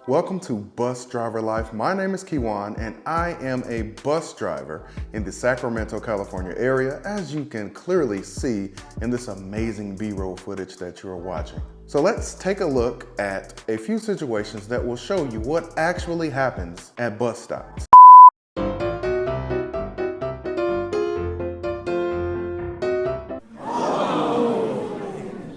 Welcome to Bus Driver Life. My name is Keywan and I am a bus driver in the Sacramento, California area, as you can clearly see in this amazing B-roll footage that you are watching. So let's take a look at a few situations that will show you what actually happens at bus stops.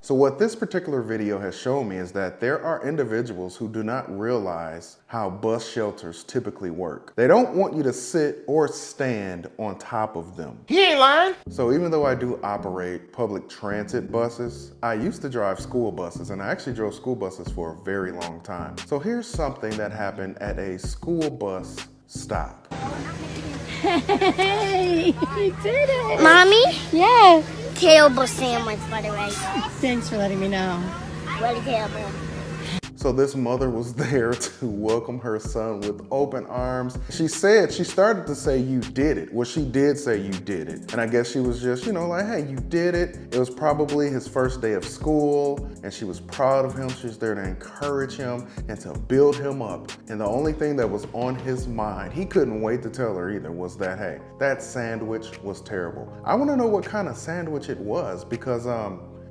So what this particular video has shown me is that there are individuals who do not realize how bus shelters typically work. They don't want you to sit or stand on top of them. He ain't lying. So even though I do operate public transit buses, I used to drive school buses, and I actually drove school buses for a very long time. So here's something that happened at a school bus stop. Hey, you did it! Mommy? Yeah. Terrible sandwich, by the way. Thanks for letting me know. Really terrible. So this mother was there to welcome her son with open arms. She started to say, "You did it." Well, she did say, "You did it." And I guess she was just, like, hey, you did it. It was probably his first day of school, and she was proud of him. She was there to encourage him and to build him up. And the only thing that was on his mind, he couldn't wait to tell her either, was that, hey, that sandwich was terrible. I want to know what kind of sandwich it was, because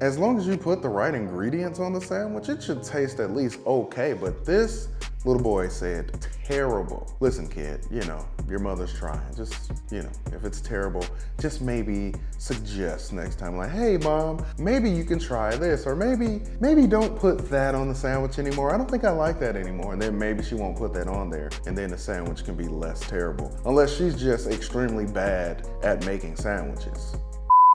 as long as you put the right ingredients on the sandwich, it should taste at least okay, but this little boy said terrible. Listen, kid, your mother's trying. Just, if it's terrible, just maybe suggest next time, like, hey, Mom, maybe you can try this, or maybe don't put that on the sandwich anymore. I don't think I like that anymore. And then maybe she won't put that on there, and then the sandwich can be less terrible, unless she's just extremely bad at making sandwiches.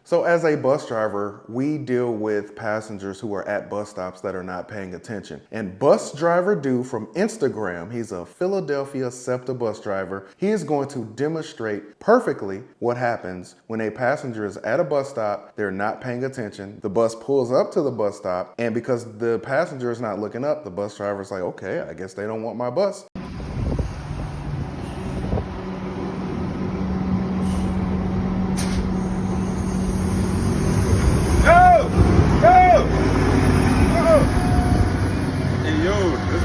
So as a bus driver, we deal with passengers who are at bus stops that are not paying attention. And Bus Driver Dude from Instagram, he's a Philadelphia SEPTA bus driver. He is going to demonstrate perfectly what happens when a passenger is at a bus stop, they're not paying attention, the bus pulls up to the bus stop, and because the passenger is not looking up, the bus driver's like, okay, I guess they don't want my bus.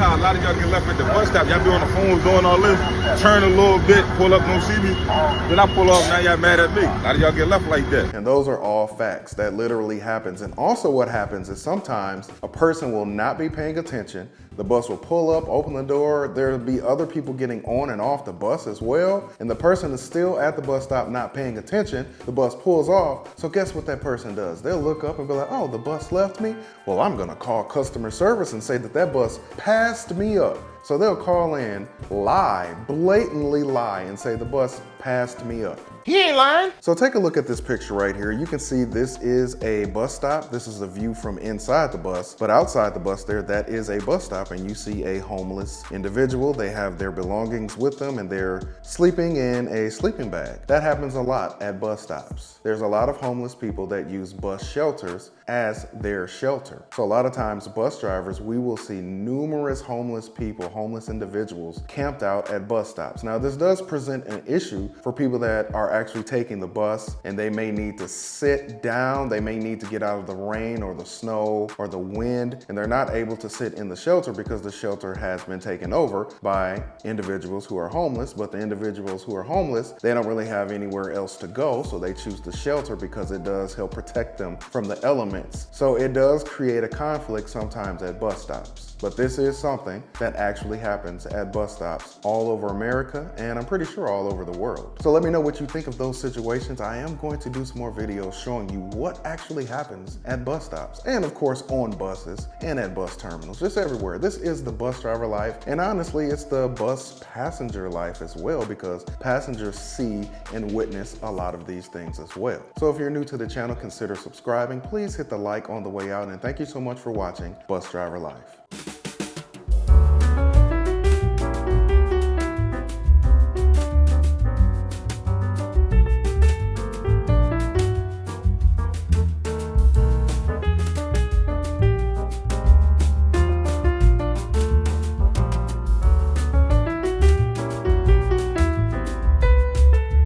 How a lot of y'all get left at the bus stop. Y'all be on the phones doing all this, turn a little bit, pull up, don't see me. Then I pull off, now y'all mad at me. A lot of y'all get left like that. And those are all facts. That literally happens. And also what happens is sometimes a person will not be paying attention. The bus will pull up, open the door. There'll be other people getting on and off the bus as well. And the person is still at the bus stop not paying attention. The bus pulls off. So guess what that person does? They'll look up and be like, oh, the bus left me? Well, I'm gonna call customer service and say that bus passed me up. So they'll call in, lie, blatantly lie, and say the bus passed me up. He ain't lying. So take a look at this picture right here. You can see this is a bus stop. This is a view from inside the bus, but outside the bus there, that is a bus stop, and you see a homeless individual. They have their belongings with them and they're sleeping in a sleeping bag. That happens a lot at bus stops. There's a lot of homeless people that use bus shelters as their shelter. So a lot of times bus drivers, we will see numerous homeless people, homeless individuals camped out at bus stops. Now this does present an issue for people that are actually taking the bus, and they may need to sit down, they may need to get out of the rain or the snow or the wind, and they're not able to sit in the shelter because the shelter has been taken over by individuals who are homeless. But the individuals who are homeless, they don't really have anywhere else to go, so they choose the shelter because it does help protect them from the elements. So it does create a conflict sometimes at bus stops. But this is something that actually happens at bus stops all over America, and I'm pretty sure all over the world. So let me know what you think of those situations. I am going to do some more videos showing you what actually happens at bus stops, and of course on buses and at bus terminals, just everywhere. This is the bus driver life, and honestly, it's the bus passenger life as well, because passengers see and witness a lot of these things as well. So if you're new to the channel, consider subscribing. Please hit the like on the way out, and thank you so much for watching Bus Driver Life.